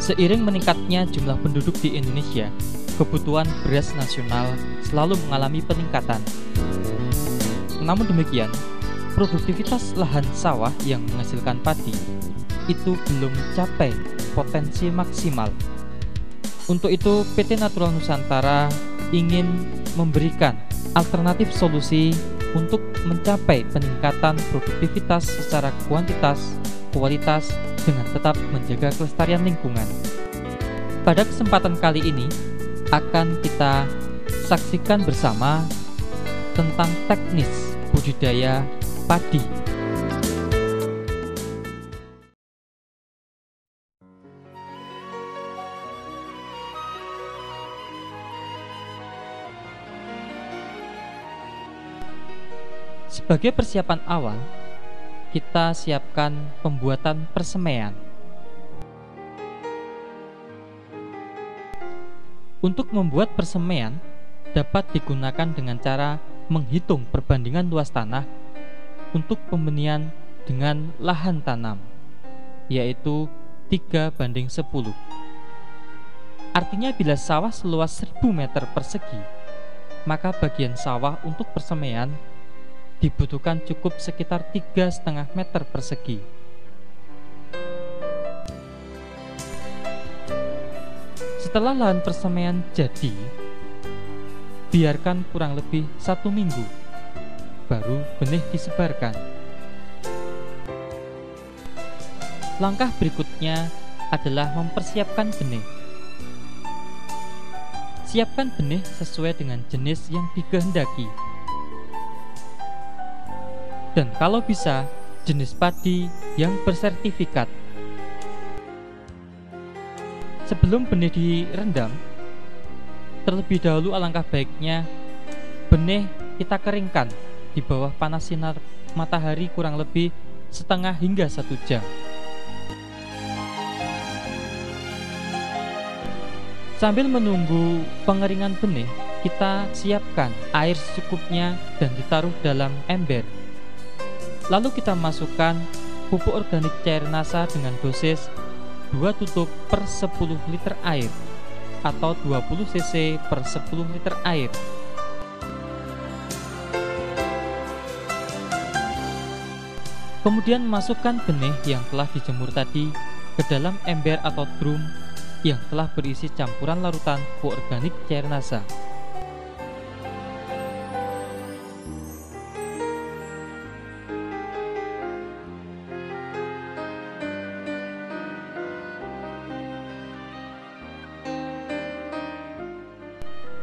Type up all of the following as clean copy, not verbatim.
Seiring meningkatnya jumlah penduduk di Indonesia, kebutuhan beras nasional selalu mengalami peningkatan. Namun demikian, produktivitas lahan sawah yang menghasilkan padi itu belum mencapai potensi maksimal. Untuk itu, PT Natural Nusantara ingin memberikan alternatif solusi untuk mencapai peningkatan produktivitas secara kuantitas, kualitas, dengan tetap menjaga kelestarian lingkungan. Pada kesempatan kali ini, akan kita saksikan bersama tentang teknis budidaya padi. Sebagai persiapan awal, kita siapkan pembuatan persemaian. Untuk membuat persemaian dapat digunakan dengan cara menghitung perbandingan luas tanah untuk pembenihan dengan lahan tanam, yaitu 3:10. Artinya bila sawah seluas 1000 meter persegi, maka bagian sawah untuk persemaian dibutuhkan cukup sekitar 3,5 meter persegi. Setelah lahan persemaian jadi, biarkan kurang lebih 1 minggu, baru benih disebarkan. Langkah berikutnya adalah mempersiapkan benih. Siapkan benih sesuai dengan jenis yang dikehendaki. Dan kalau bisa, jenis padi yang bersertifikat. Sebelum benih direndam, terlebih dahulu alangkah baiknya benih kita keringkan di bawah panas sinar matahari kurang lebih setengah hingga 1 jam. Sambil menunggu pengeringan benih, kita siapkan air secukupnya dan ditaruh dalam ember. Lalu kita masukkan pupuk organik cair NASA dengan dosis 2 tutup per 10 liter air atau 20 cc per 10 liter air. Kemudian masukkan benih yang telah dijemur tadi ke dalam ember atau drum yang telah berisi campuran larutan pupuk organik cair NASA.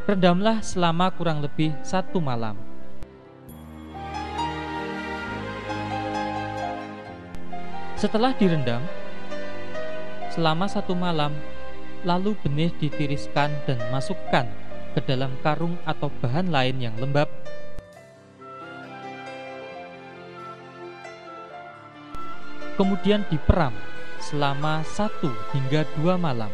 Rendamlah selama kurang lebih 1 malam. Setelah direndam selama 1 malam, lalu benih ditiriskan dan masukkan ke dalam karung atau bahan lain yang lembab. Kemudian diperam selama 1 hingga 2 malam.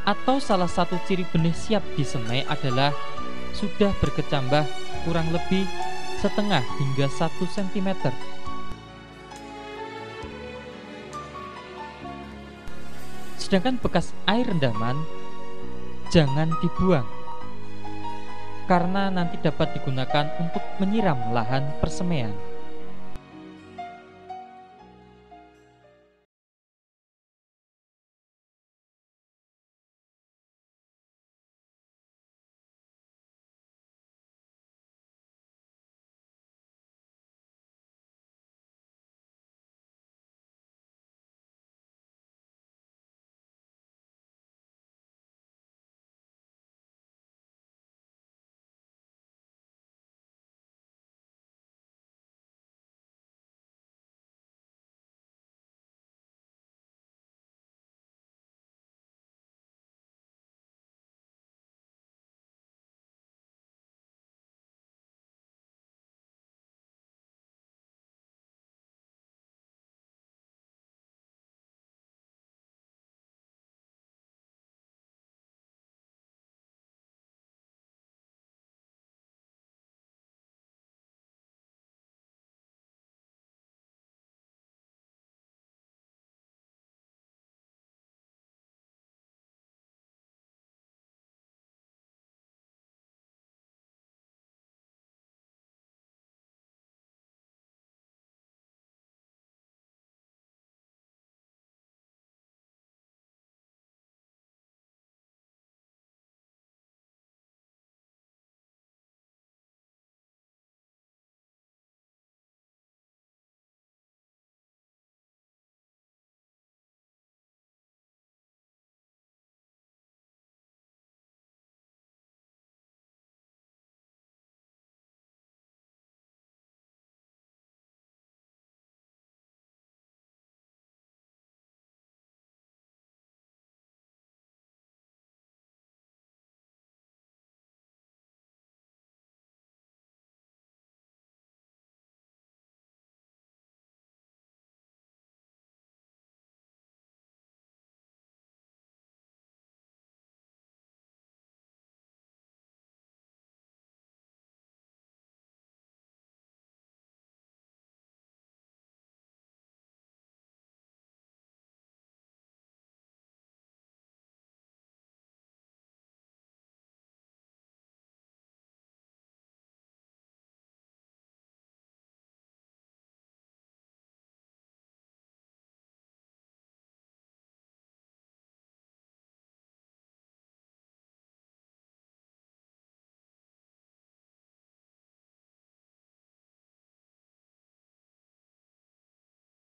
Atau salah satu ciri benih siap disemai adalah sudah berkecambah kurang lebih setengah hingga 1 cm. Sedangkan bekas air rendaman jangan dibuang, karena nanti dapat digunakan untuk menyiram lahan persemaian.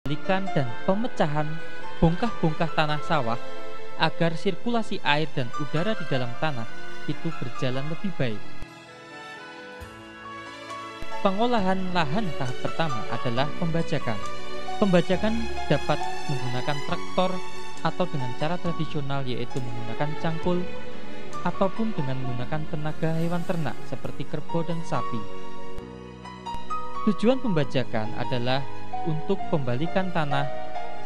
penggalikan dan pemecahan bongkah-bongkah tanah sawah agar sirkulasi air dan udara di dalam tanah itu berjalan lebih baik. Pengolahan lahan tahap pertama adalah pembajakan. Pembajakan dapat menggunakan traktor atau dengan cara tradisional, yaitu menggunakan cangkul, ataupun dengan menggunakan tenaga hewan ternak seperti kerbau dan sapi. Tujuan pembajakan adalah untuk pembalikan tanah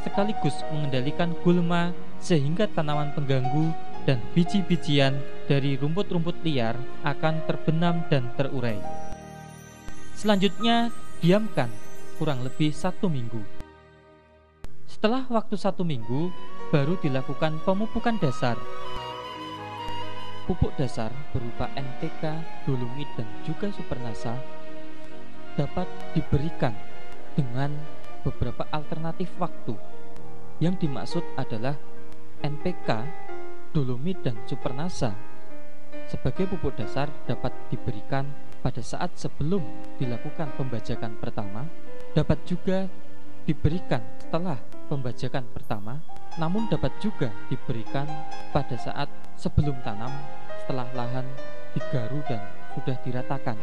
sekaligus mengendalikan gulma sehingga tanaman pengganggu dan biji-bijian dari rumput-rumput liar akan terbenam dan terurai. Selanjutnya, diamkan kurang lebih 1 minggu. Setelah waktu 1 minggu, baru dilakukan pemupukan dasar. Pupuk dasar berupa NPK, dolomit, dan juga supernasa dapat diberikan dengan beberapa alternatif waktu. Yang dimaksud adalah NPK, dolomit, dan supernasa sebagai pupuk dasar dapat diberikan pada saat sebelum dilakukan pembajakan pertama, dapat juga diberikan setelah pembajakan pertama, namun dapat juga diberikan pada saat sebelum tanam setelah lahan digaru dan sudah diratakan.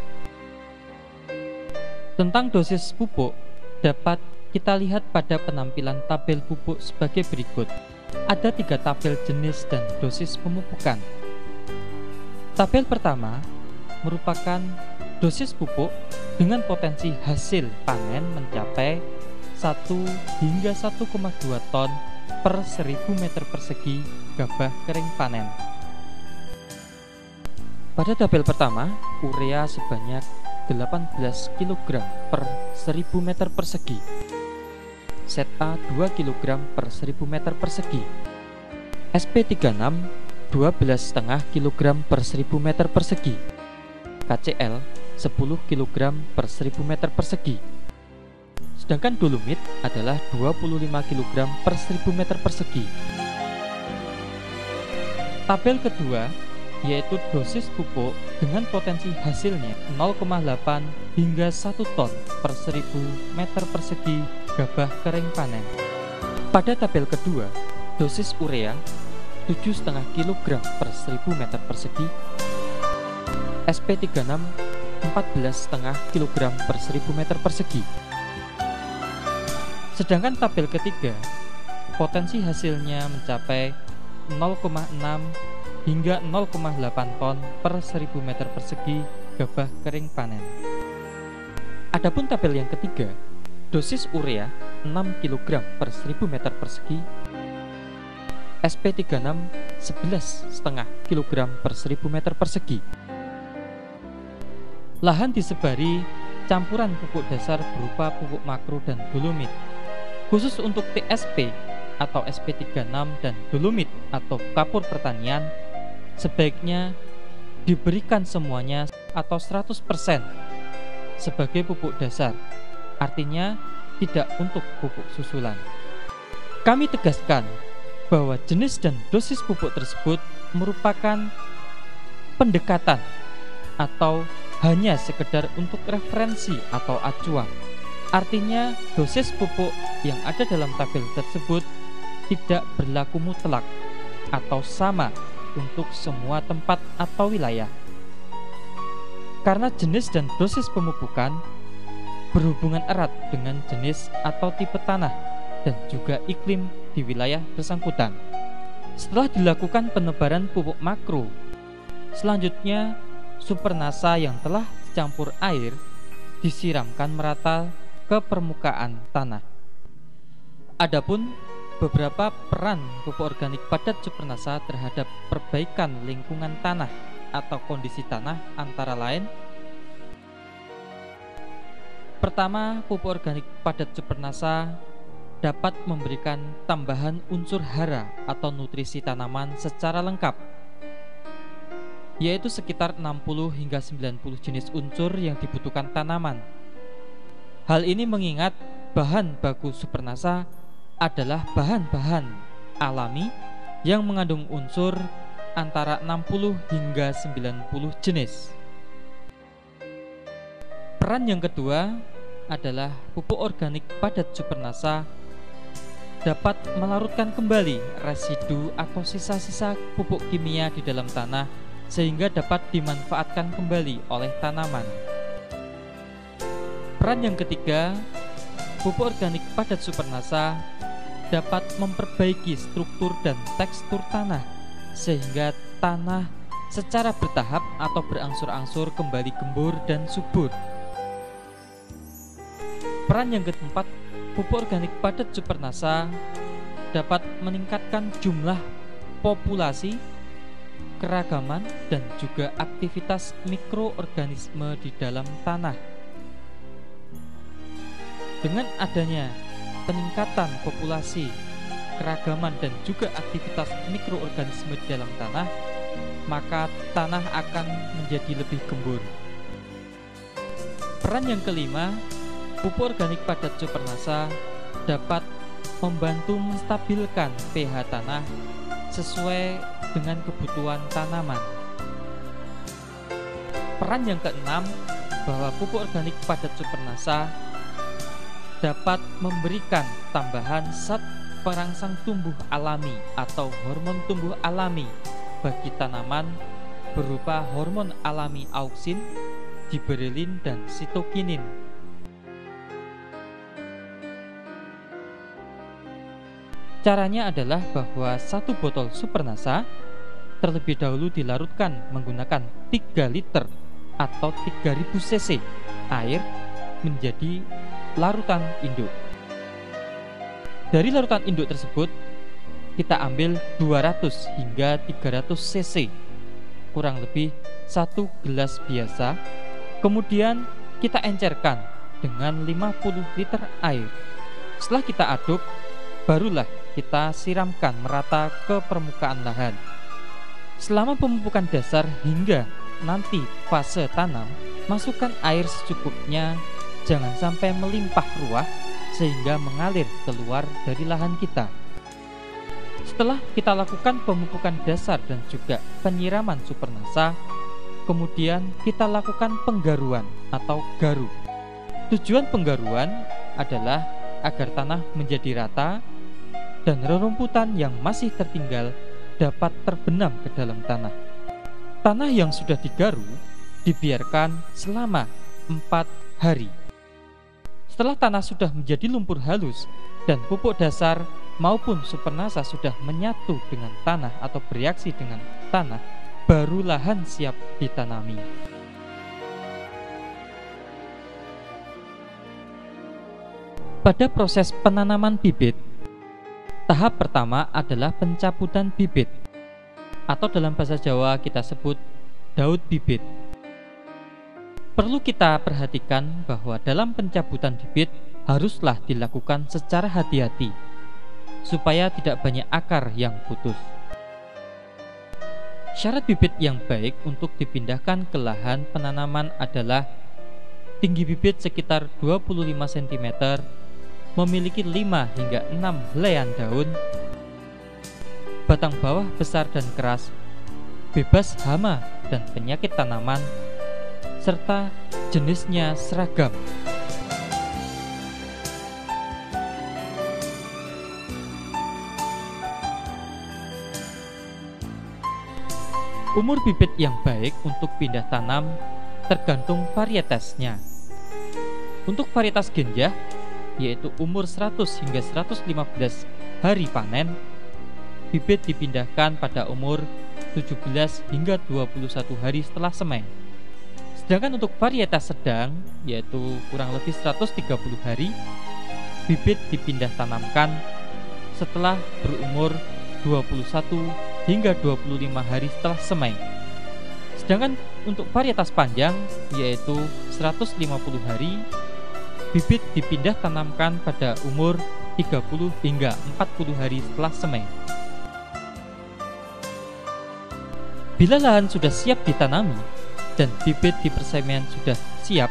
Tentang dosis pupuk dapat kita lihat pada penampilan tabel pupuk sebagai berikut. Ada 3 tabel jenis dan dosis pemupukan. Tabel pertama merupakan dosis pupuk dengan potensi hasil panen mencapai 1 hingga 1,2 ton per 1000 meter persegi gabah kering panen. Pada tabel pertama, urea sebanyak 18 kg per 1000 meter persegi, ZA 2 kg per 1000 meter persegi, SP36 12,5 kg per 1000 meter persegi, KCL 10 kg per 1000 meter persegi. Sedangkan dolomit adalah 25 kg per 1000 meter persegi. Tabel kedua yaitu dosis pupuk dengan potensi hasilnya 0,8 hingga 1 ton per 1000 meter persegi gabah kering panen. Pada tabel kedua, dosis urea 7,5 kg per 1000 meter persegi, SP36 14,5 kg per 1000 meter persegi. Sedangkan tabel ketiga, potensi hasilnya mencapai 0,6 hingga 0,8 ton per 1000 meter persegi gabah kering panen. Adapun tabel yang ketiga, dosis urea 6 kg per 1000 meter persegi, SP36 11,5 kg per 1000 meter persegi. Lahan disebari campuran pupuk dasar berupa pupuk makro dan dolomit. Khusus untuk TSP atau SP36 dan dolomit atau kapur pertanian, sebaiknya diberikan semuanya atau 100% sebagai pupuk dasar, artinya tidak untuk pupuk susulan. Kami tegaskan bahwa jenis dan dosis pupuk tersebut merupakan pendekatan atau hanya sekedar untuk referensi atau acuan. Artinya dosis pupuk yang ada dalam tabel tersebut tidak berlaku mutlak atau sama untuk semua tempat atau wilayah. Karena jenis dan dosis pemupukan berhubungan erat dengan jenis atau tipe tanah dan juga iklim di wilayah bersangkutan. Setelah dilakukan penebaran pupuk makro, selanjutnya supernasa yang telah dicampur air disiramkan merata ke permukaan tanah. Adapun beberapa peran pupuk organik padat supernasa terhadap perbaikan lingkungan tanah atau kondisi tanah antara lain: pertama, pupuk organik padat supernasa dapat memberikan tambahan unsur hara atau nutrisi tanaman secara lengkap, yaitu sekitar 60 hingga 90 jenis unsur yang dibutuhkan tanaman. Hal ini mengingat bahan baku supernasa adalah bahan-bahan alami yang mengandung unsur antara 60 hingga 90 jenis. Peran yang kedua adalah pupuk organik padat supernasa dapat melarutkan kembali residu atau sisa-sisa pupuk kimia di dalam tanah sehingga dapat dimanfaatkan kembali oleh tanaman. Peran yang ketiga, pupuk organik padat Supernasa dapat memperbaiki struktur dan tekstur tanah sehingga tanah secara bertahap atau berangsur-angsur kembali gembur dan subur. Peran yang keempat, pupuk organik padat Supernasa dapat meningkatkan jumlah populasi, keragaman, dan juga aktivitas mikroorganisme di dalam tanah. Dengan adanya peningkatan populasi, keragaman, dan juga aktivitas mikroorganisme di dalam tanah, maka tanah akan menjadi lebih gembur. Peran yang kelima, pupuk organik padat Supernasa dapat membantu menstabilkan pH tanah sesuai dengan kebutuhan tanaman. Peran yang keenam, bahwa pupuk organik padat Supernasa dapat memberikan tambahan zat perangsang tumbuh alami atau hormon tumbuh alami bagi tanaman berupa hormon alami auksin, giberelin, dan sitokinin. Caranya adalah bahwa satu botol Supernasa terlebih dahulu dilarutkan menggunakan 3 liter atau 3000 cc air menjadi larutan induk. Dari larutan induk tersebut kita ambil 200 hingga 300 cc, kurang lebih 1 gelas biasa. Kemudian kita encerkan dengan 50 liter air. Setelah kita aduk, barulah kita siramkan merata ke permukaan lahan. Selama pemupukan dasar hingga nanti fase tanam, masukkan air secukupnya, jangan sampai melimpah ruah sehingga mengalir keluar dari lahan kita. Setelah kita lakukan pemupukan dasar dan juga penyiraman Supernasa, kemudian kita lakukan penggaruan atau garu. Tujuan penggaruan adalah agar tanah menjadi rata dan rerumputan yang masih tertinggal dapat terbenam ke dalam tanah. Tanah yang sudah digaru dibiarkan selama 4 hari. Setelah tanah sudah menjadi lumpur halus dan pupuk dasar maupun Supernasa sudah menyatu dengan tanah atau bereaksi dengan tanah, baru lahan siap ditanami. Pada proses penanaman bibit, tahap pertama adalah pencabutan bibit, atau dalam bahasa Jawa kita sebut daud bibit. Perlu kita perhatikan bahwa dalam pencabutan bibit haruslah dilakukan secara hati-hati supaya tidak banyak akar yang putus. Syarat bibit yang baik untuk dipindahkan ke lahan penanaman adalah tinggi bibit sekitar 25 cm, memiliki 5 hingga 6 helaian daun, batang bawah besar dan keras, bebas hama dan penyakit tanaman, serta jenisnya seragam. Umur bibit yang baik untuk pindah tanam tergantung varietasnya. Untuk varietas genjah, yaitu umur 100 hingga 115 hari panen, bibit dipindahkan pada umur 17 hingga 21 hari setelah semai. Sedangkan untuk varietas sedang, yaitu kurang lebih 130 hari, bibit dipindah tanamkan setelah berumur 21 hingga 25 hari setelah semai. Sedangkan untuk varietas panjang, yaitu 150 hari, bibit dipindah tanamkan pada umur 30 hingga 40 hari setelah semai. Bila lahan sudah siap ditanami dan bibit di persemian sudah siap,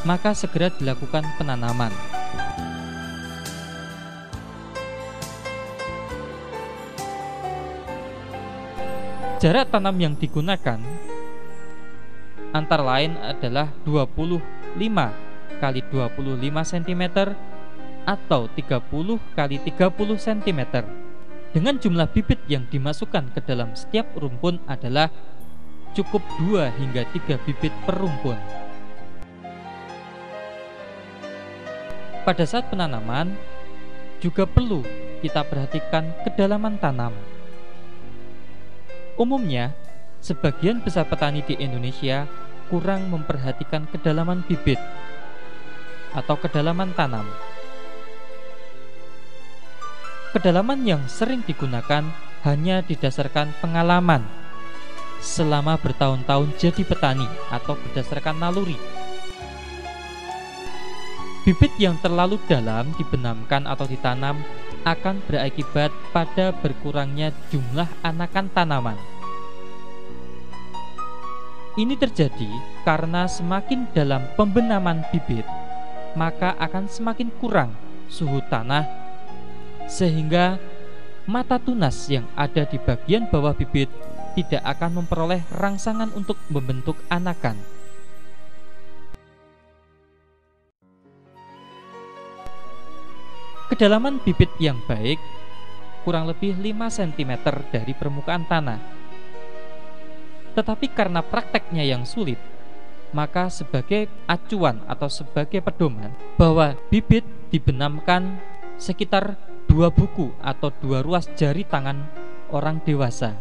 maka segera dilakukan penanaman. Jarak tanam yang digunakan antara lain adalah 25 x 25 cm atau 30 kali 30 cm. Dengan jumlah bibit yang dimasukkan ke dalam setiap rumpun adalah cukup 2 hingga 3 bibit per rumpun. Pada saat penanaman juga perlu kita perhatikan kedalaman tanam. Umumnya, sebagian besar petani di Indonesia kurang memperhatikan kedalaman bibit atau kedalaman tanam. Kedalaman yang sering digunakan hanya didasarkan pengalaman selama bertahun-tahun jadi petani atau berdasarkan naluri. Bibit yang terlalu dalam dibenamkan atau ditanam akan berakibat pada berkurangnya jumlah anakan tanaman. Ini terjadi karena semakin dalam pembenaman bibit, maka akan semakin kurang suhu tanah, sehingga mata tunas yang ada di bagian bawah bibit tidak akan memperoleh rangsangan untuk membentuk anakan. Kedalaman bibit yang baik kurang lebih 5 cm dari permukaan tanah. Tetapi karena prakteknya yang sulit, maka sebagai acuan atau sebagai pedoman bahwa bibit dibenamkan sekitar 2 buku atau 2 ruas jari tangan orang dewasa.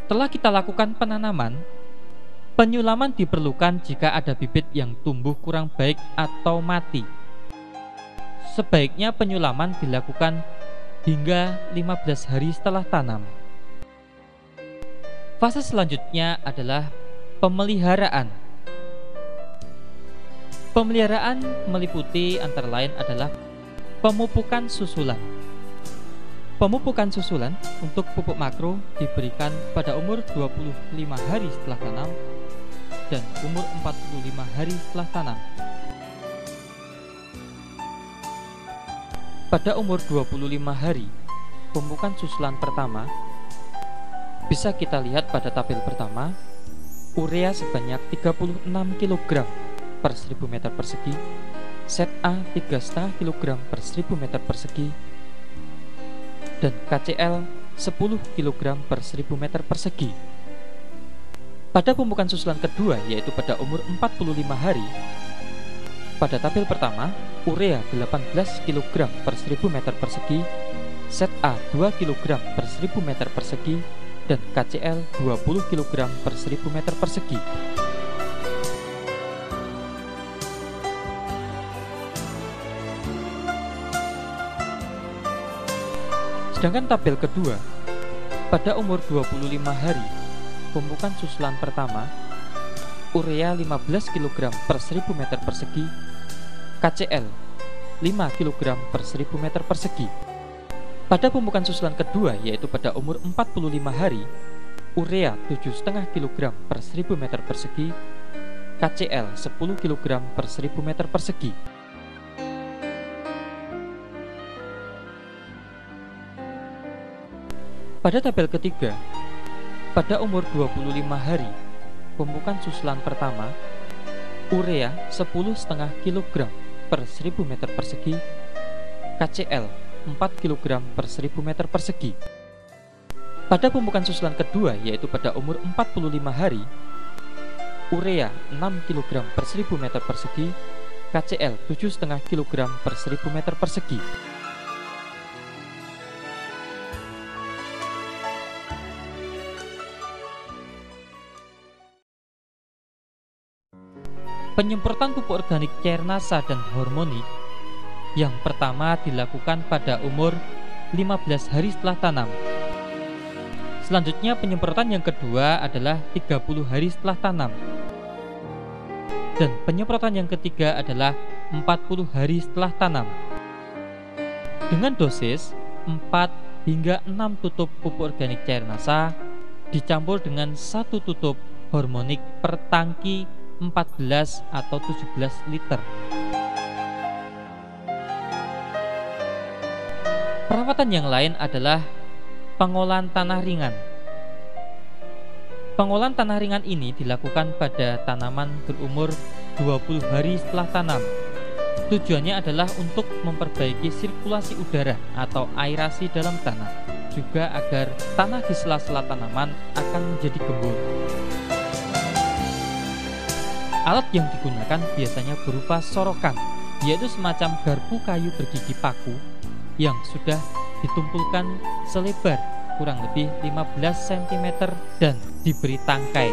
Setelah kita lakukan penanaman, penyulaman diperlukan jika ada bibit yang tumbuh kurang baik atau mati. Sebaiknya penyulaman dilakukan hingga 15 hari setelah tanam. Fase selanjutnya adalah pemeliharaan. Pemeliharaan meliputi antara lain adalah pemupukan susulan. Pemupukan susulan untuk pupuk makro diberikan pada umur 25 hari setelah tanam dan umur 45 hari setelah tanam. Pada umur 25 hari, pemupukan susulan pertama bisa kita lihat pada tabel pertama, urea sebanyak 36 kg per 1000 meter persegi, set A 3,5 kg per 1000 meter persegi, dan KCl 10 kg per 1000 meter persegi. Pada pemupukan susulan kedua, yaitu pada umur 45 hari, pada tabel pertama, urea 18 kg per 1000 meter persegi, set A 2 kg per 1000 meter persegi, dan KCl 20 kg per 1000 meter persegi. Sedangkan tabel kedua, pada umur 25 hari, pemupukan susulan pertama, urea 15 kg per 1000 meter persegi, KCl 5 kg per 1000 meter persegi. Pada pemupukan susulan kedua, yaitu pada umur 45 hari, urea 7,5 kg per 1000 meter persegi, KCl 10 kg per 1000 meter persegi. Pada tabel ketiga, pada umur 25 hari, pemupukan susulan pertama, urea 10,5 kg per 1000 meter persegi, KCl 4 kg per 1000 meter persegi. Pada pemupukan susulan kedua, yaitu pada umur 45 hari, urea 6 kg per 1000 meter persegi, KCl 7,5 kg per 1000 meter persegi. Penyemprotan pupuk organik cairnasa dan hormonik yang pertama dilakukan pada umur 15 hari setelah tanam. Selanjutnya penyemprotan yang kedua adalah 30 hari setelah tanam. Dan penyemprotan yang ketiga adalah 40 hari setelah tanam. Dengan dosis 4 hingga 6 tutup pupuk organik cairnasa dicampur dengan 1 tutup hormonik per tangki 14 atau 17 liter. Perawatan yang lain adalah pengolahan tanah ringan. Pengolahan tanah ringan ini dilakukan pada tanaman berumur 20 hari setelah tanam Tujuannya adalah untuk memperbaiki sirkulasi udara atau aerasi dalam tanah, juga agar tanah di sela-sela tanaman akan menjadi gembur. Alat yang digunakan biasanya berupa sorokan, yaitu semacam garpu kayu bergigi paku yang sudah ditumpulkan selebar kurang lebih 15 cm dan diberi tangkai.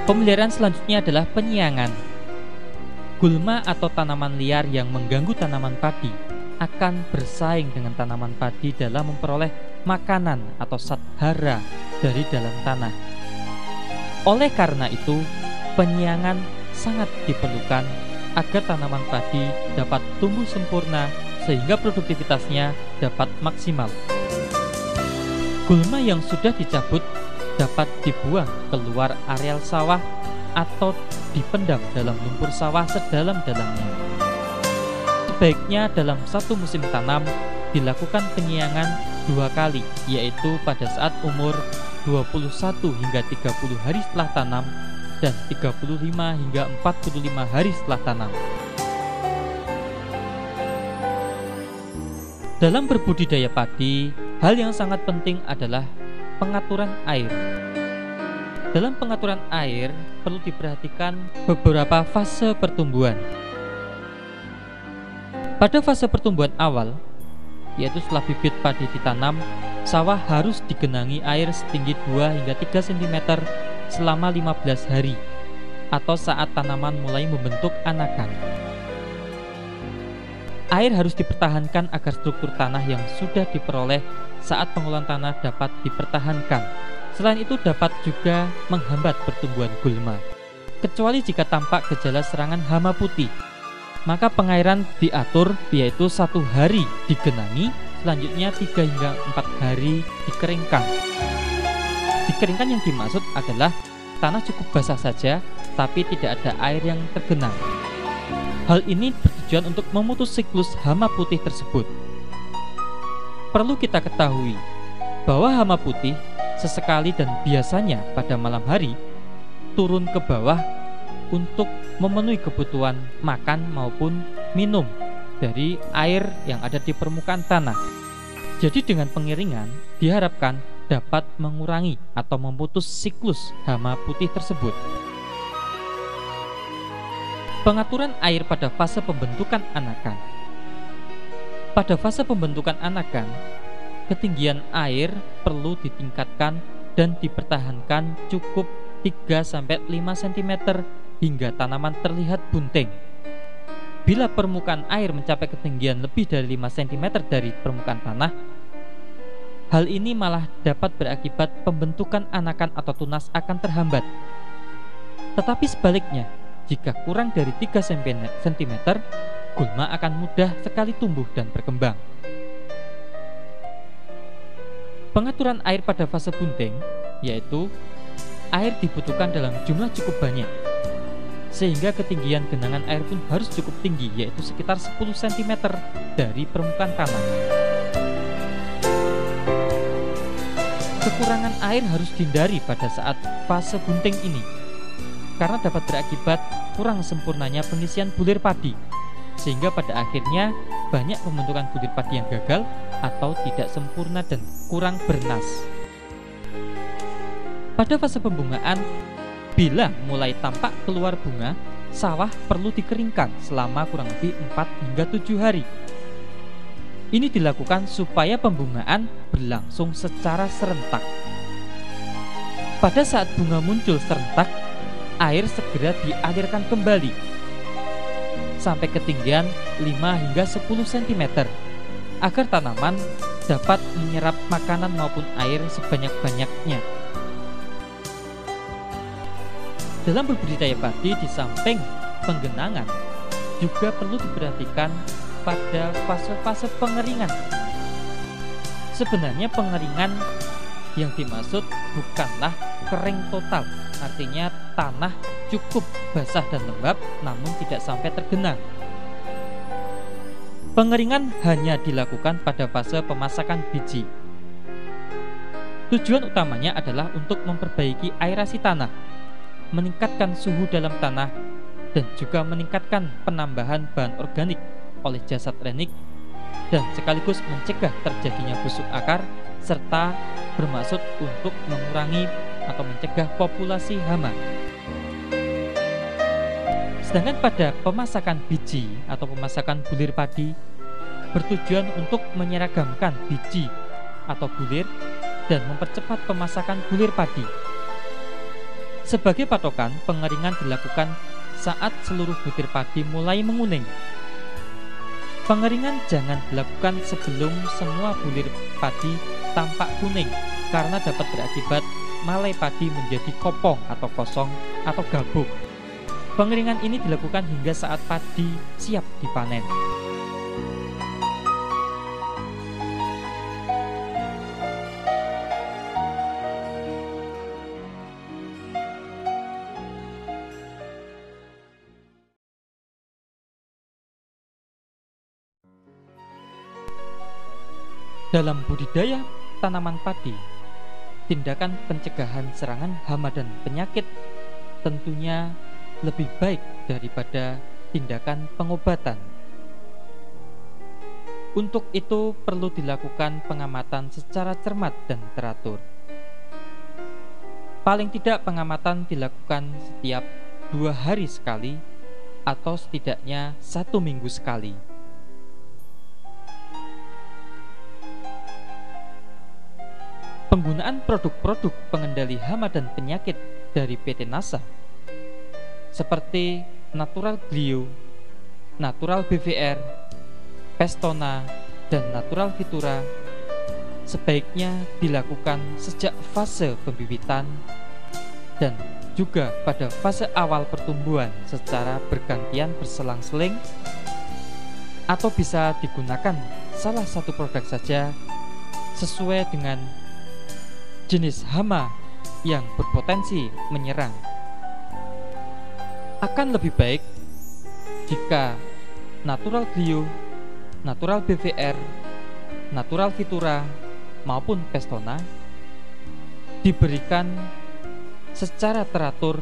Pemeliharaan selanjutnya adalah penyiangan. Gulma atau tanaman liar yang mengganggu tanaman padi akan bersaing dengan tanaman padi dalam memperoleh makanan atau sathara dari dalam tanah. Oleh karena itu, penyiangan sangat diperlukan agar tanaman padi dapat tumbuh sempurna sehingga produktivitasnya dapat maksimal. Gulma yang sudah dicabut dapat dibuang keluar areal sawah atau dipendam dalam lumpur sawah sedalam-dalamnya. Sebaiknya dalam satu musim tanam dilakukan penyiangan 2 kali, yaitu pada saat umur 21 hingga 30 hari setelah tanam dan 35 hingga 45 hari setelah tanam. Dalam berbudidaya padi, hal yang sangat penting adalah pengaturan air. Dalam pengaturan air perlu diperhatikan beberapa fase pertumbuhan. Pada fase pertumbuhan awal, yaitu setelah bibit padi ditanam, sawah harus digenangi air setinggi 2 hingga 3 cm selama 15 hari atau saat tanaman mulai membentuk anakan. Air harus dipertahankan agar struktur tanah yang sudah diperoleh saat pengolahan tanah dapat dipertahankan. Selain itu dapat juga menghambat pertumbuhan gulma. Kecuali jika tampak gejala serangan hama putih, maka pengairan diatur, yaitu 1 hari digenangi, selanjutnya 3 hingga 4 hari dikeringkan. Dikeringkan yang dimaksud adalah tanah cukup basah saja, tapi tidak ada air yang tergenang. Hal ini bertujuan untuk memutus siklus hama putih tersebut. Perlu kita ketahui bahwa hama putih sesekali dan biasanya pada malam hari turun ke bawah untuk memenuhi kebutuhan makan maupun minum dari air yang ada di permukaan tanah. Jadi dengan pengiringan diharapkan dapat mengurangi atau memutus siklus hama putih tersebut. Pengaturan air pada fase pembentukan anakan. Pada fase pembentukan anakan, ketinggian air perlu ditingkatkan dan dipertahankan cukup 3-5 cm hingga tanaman terlihat bunting. Bila permukaan air mencapai ketinggian lebih dari 5 cm dari permukaan tanah, hal ini malah dapat berakibat pembentukan anakan atau tunas akan terhambat. Tetapi sebaliknya, jika kurang dari 3 cm, gulma akan mudah sekali tumbuh dan berkembang. Pengaturan air pada fase bunting, yaitu air dibutuhkan dalam jumlah cukup banyak, sehingga ketinggian genangan air pun harus cukup tinggi, yaitu sekitar 10 cm dari permukaan tanah. Kekurangan air harus dihindari pada saat fase bunting ini, karena dapat berakibat kurang sempurnanya pengisian bulir padi, sehingga pada akhirnya banyak pembentukan bulir padi yang gagal atau tidak sempurna dan kurang bernas. Pada fase pembungaan, bila mulai tampak keluar bunga, sawah perlu dikeringkan selama kurang lebih 4 hingga 7 hari. Ini dilakukan supaya pembungaan berlangsung secara serentak. Pada saat bunga muncul serentak, air segera dialirkan kembali sampai ketinggian 5 hingga 10 cm agar tanaman dapat menyerap makanan maupun air sebanyak-banyaknya. Dalam berbudidaya padi, di samping penggenangan juga perlu diperhatikan pada fase-fase pengeringan. Sebenarnya pengeringan yang dimaksud bukanlah kering total, artinya tanah cukup basah dan lembab namun tidak sampai tergenang. Pengeringan hanya dilakukan pada fase pemasakan biji. Tujuan utamanya adalah untuk memperbaiki aerasi tanah, meningkatkan suhu dalam tanah, dan juga meningkatkan penambahan bahan organik oleh jasad renik dan sekaligus mencegah terjadinya busuk akar serta bermaksud untuk mengurangi atau mencegah populasi hama. Sedangkan pada pemasakan biji atau pemasakan bulir padi bertujuan untuk menyeragamkan biji atau bulir dan mempercepat pemasakan bulir padi. Sebagai patokan, pengeringan dilakukan saat seluruh butir padi mulai menguning. Pengeringan jangan dilakukan sebelum semua bulir padi tampak kuning karena dapat berakibat malai padi menjadi kopong atau kosong atau gabuk. Pengeringan ini dilakukan hingga saat padi siap dipanen. Dalam budidaya tanaman padi, tindakan pencegahan serangan hama dan penyakit tentunya lebih baik daripada tindakan pengobatan. Untuk itu perlu dilakukan pengamatan secara cermat dan teratur. Paling tidak pengamatan dilakukan setiap 2 hari sekali atau setidaknya 1 minggu sekali. Penggunaan produk-produk pengendali hama dan penyakit dari PT NASA seperti Natural Glio, Natural BVR, Pestona, dan Natural Vitura sebaiknya dilakukan sejak fase pembibitan dan juga pada fase awal pertumbuhan secara bergantian berselang-seling, atau bisa digunakan salah satu produk saja sesuai dengan jenis hama yang berpotensi menyerang. Akan lebih baik jika Natural Glio, Natural BVR, Natural Vitura maupun Pestona diberikan secara teratur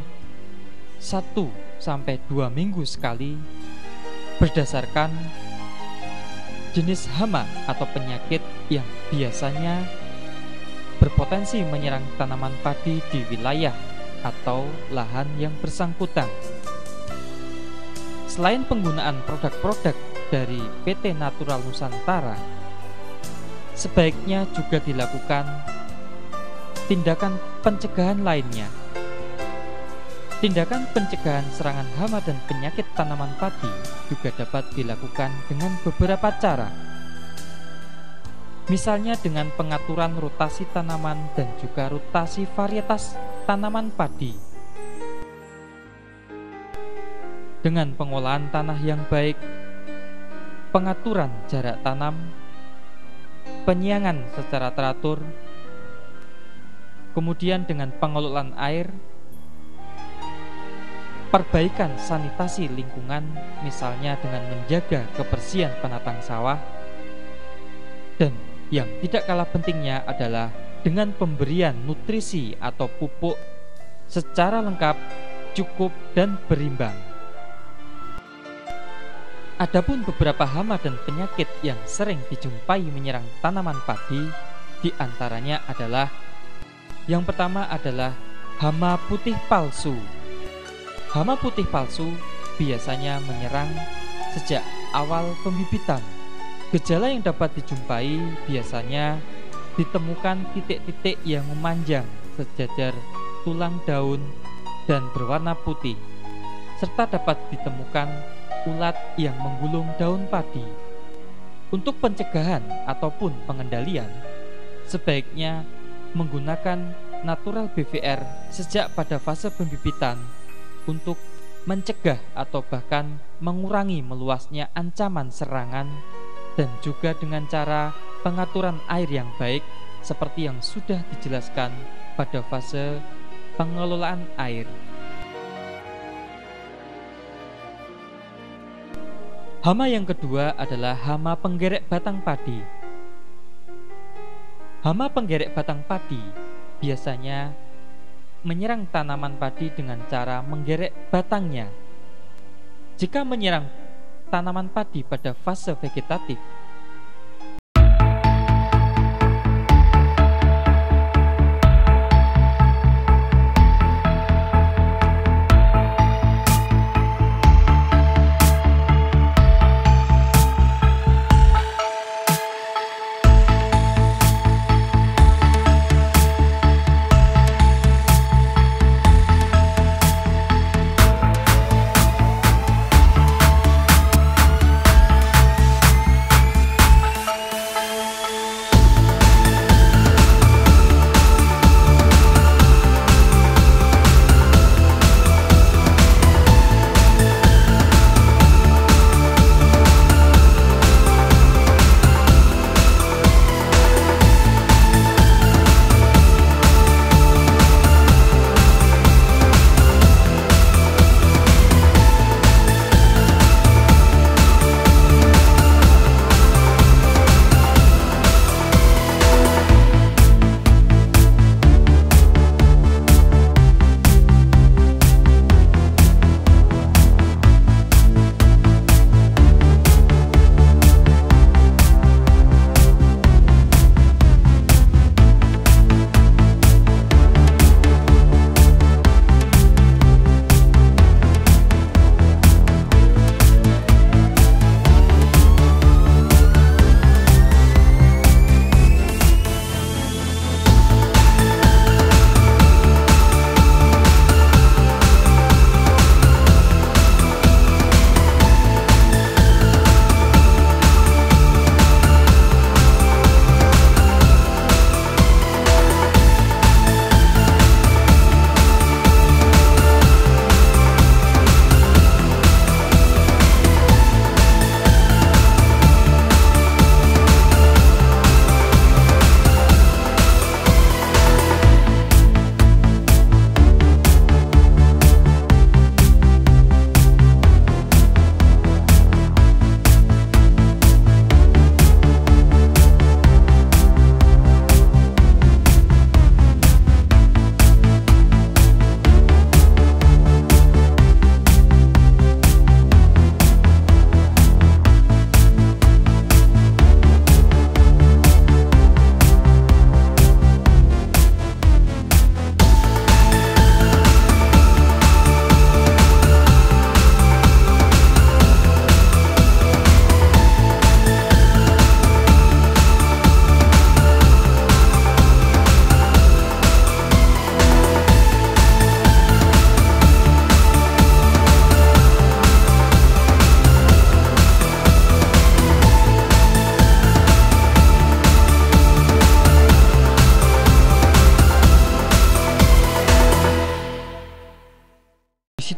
1-2 minggu sekali berdasarkan jenis hama atau penyakit yang biasanya berpotensi menyerang tanaman padi di wilayah atau lahan yang bersangkutan. Selain penggunaan produk-produk dari PT Natural Nusantara, sebaiknya juga dilakukan tindakan pencegahan lainnya. Tindakan pencegahan serangan hama dan penyakit tanaman padi juga dapat dilakukan dengan beberapa cara. Misalnya dengan pengaturan rotasi tanaman dan juga rotasi varietas tanaman padi. Dengan pengolahan tanah yang baik, pengaturan jarak tanam, penyiangan secara teratur, kemudian dengan pengelolaan air, perbaikan sanitasi lingkungan, misalnya dengan menjaga kebersihan penatang sawah, dan yang tidak kalah pentingnya adalah dengan pemberian nutrisi atau pupuk secara lengkap, cukup, dan berimbang. Adapun beberapa hama dan penyakit yang sering dijumpai menyerang tanaman padi, di antaranya adalah yang pertama adalah hama putih palsu. Hama putih palsu biasanya menyerang sejak awal pembibitan. Gejala yang dapat dijumpai biasanya ditemukan titik-titik yang memanjang sejajar tulang daun dan berwarna putih, serta dapat ditemukan ulat yang menggulung daun padi. Untuk pencegahan ataupun pengendalian, sebaiknya menggunakan Natural BVR sejak pada fase pembibitan untuk mencegah atau bahkan mengurangi meluasnya ancaman serangan, dan juga dengan cara pengaturan air yang baik seperti yang sudah dijelaskan pada fase pengelolaan air. Hama yang kedua adalah hama penggerek batang padi. Hama penggerek batang padi biasanya menyerang tanaman padi dengan cara menggerek batangnya. Jika menyerang tanaman padi pada fase vegetatif,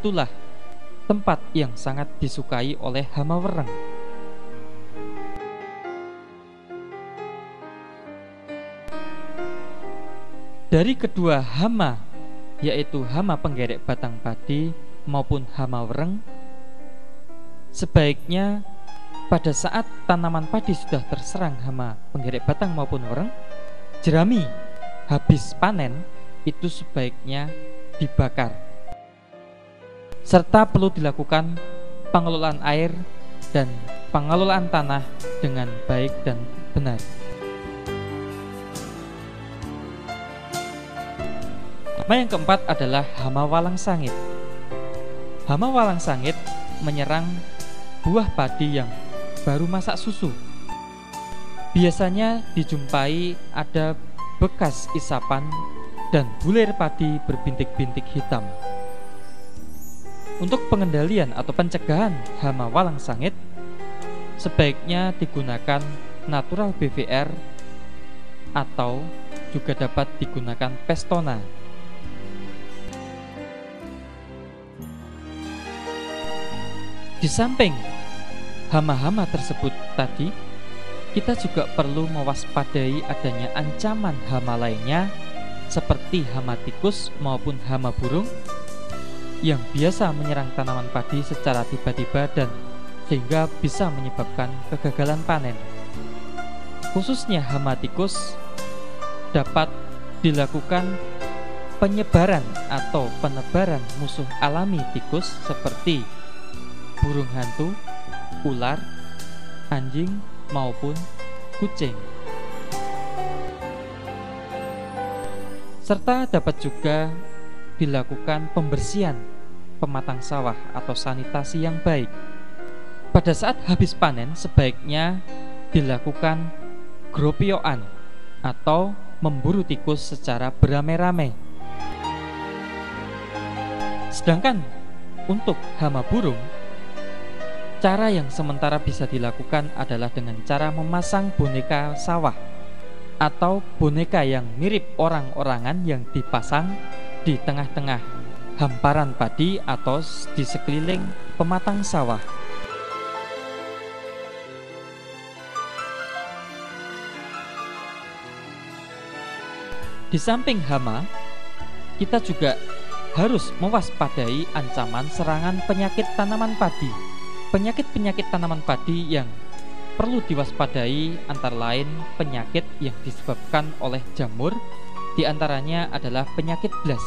disitulah tempat yang sangat disukai oleh hama wereng. Dari kedua hama, yaitu hama penggerek batang padi maupun hama wereng, sebaiknya pada saat tanaman padi sudah terserang hama penggerek batang maupun wereng, jerami habis panen itu sebaiknya dibakar. Serta perlu dilakukan pengelolaan air dan pengelolaan tanah dengan baik dan benar. Hama yang keempat adalah hama walang sangit. Hama walang sangit menyerang buah padi yang baru masak susu. Biasanya dijumpai ada bekas isapan dan bulir padi berbintik-bintik hitam. Untuk pengendalian atau pencegahan hama walang sangit, sebaiknya digunakan natural BVR atau juga dapat digunakan Pestona. Di samping hama-hama tersebut tadi, kita juga perlu mewaspadai adanya ancaman hama lainnya seperti hama tikus maupun hama burung yang biasa menyerang tanaman padi secara tiba-tiba dan sehingga bisa menyebabkan kegagalan panen. Khususnya hama tikus dapat dilakukan penyebaran atau penebaran musuh alami tikus seperti burung hantu, ular, anjing, maupun kucing. Serta dapat juga dilakukan pembersihan pematang sawah atau sanitasi yang baik. Pada saat habis panen sebaiknya dilakukan gropioan atau memburu tikus secara beramai-ramai. Sedangkan untuk hama burung, cara yang sementara bisa dilakukan adalah dengan cara memasang boneka sawah atau boneka yang mirip orang-orangan yang dipasang di tengah-tengah hamparan padi atau di sekeliling pematang sawah. Di samping hama, kita juga harus mewaspadai ancaman serangan penyakit tanaman padi. Penyakit-penyakit tanaman padi yang perlu diwaspadai antara lain penyakit yang disebabkan oleh jamur, diantaranya adalah penyakit blas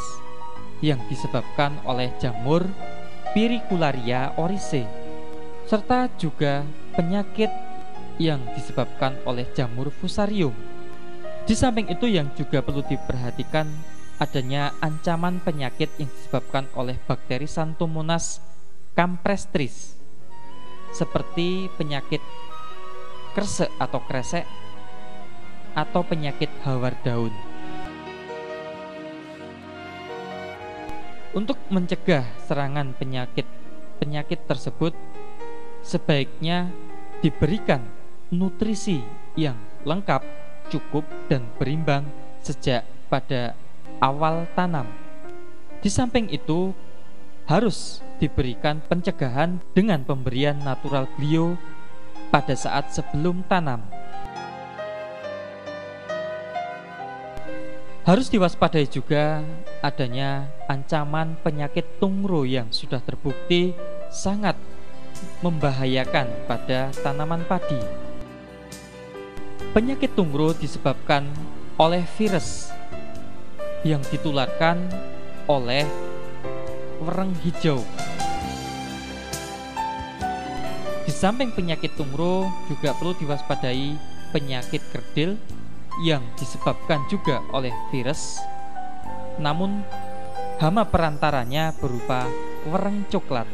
yang disebabkan oleh jamur Pyricularia oryzae, serta juga penyakit yang disebabkan oleh jamur Fusarium. Di samping itu yang juga perlu diperhatikan adanya ancaman penyakit yang disebabkan oleh bakteri Xanthomonas campestris, seperti penyakit kresek atau kresek atau penyakit hawar daun. Untuk mencegah serangan penyakit tersebut, sebaiknya diberikan nutrisi yang lengkap, cukup, dan berimbang sejak pada awal tanam. Di samping itu, harus diberikan pencegahan dengan pemberian natural glio pada saat sebelum tanam. Harus diwaspadai juga adanya ancaman penyakit tungro yang sudah terbukti sangat membahayakan pada tanaman padi. Penyakit tungro disebabkan oleh virus yang ditularkan oleh wereng hijau. Di samping penyakit tungro juga perlu diwaspadai penyakit kerdil yang disebabkan juga oleh virus, namun hama perantaranya berupa wereng coklat.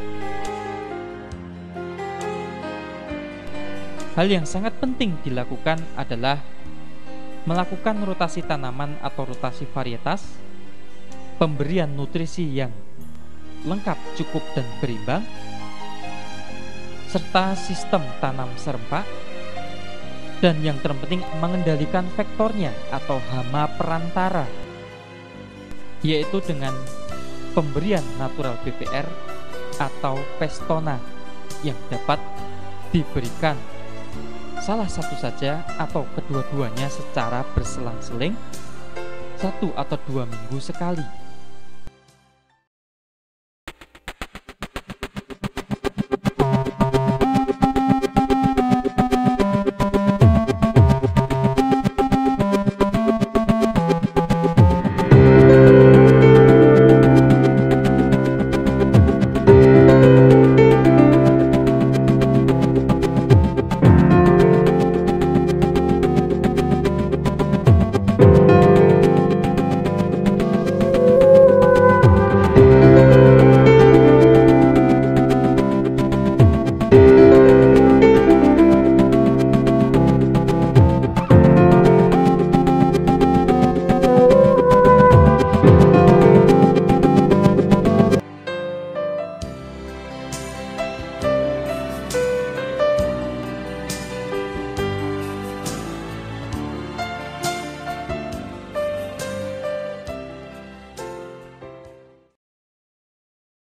Hal yang sangat penting dilakukan adalah melakukan rotasi tanaman atau rotasi varietas, pemberian nutrisi yang lengkap, cukup, dan berimbang, serta sistem tanam serempak, dan yang terpenting mengendalikan vektornya atau hama perantara, yaitu dengan pemberian natural BPR atau Pestona yang dapat diberikan salah satu saja atau kedua-duanya secara berselang-seling 1 atau 2 minggu sekali.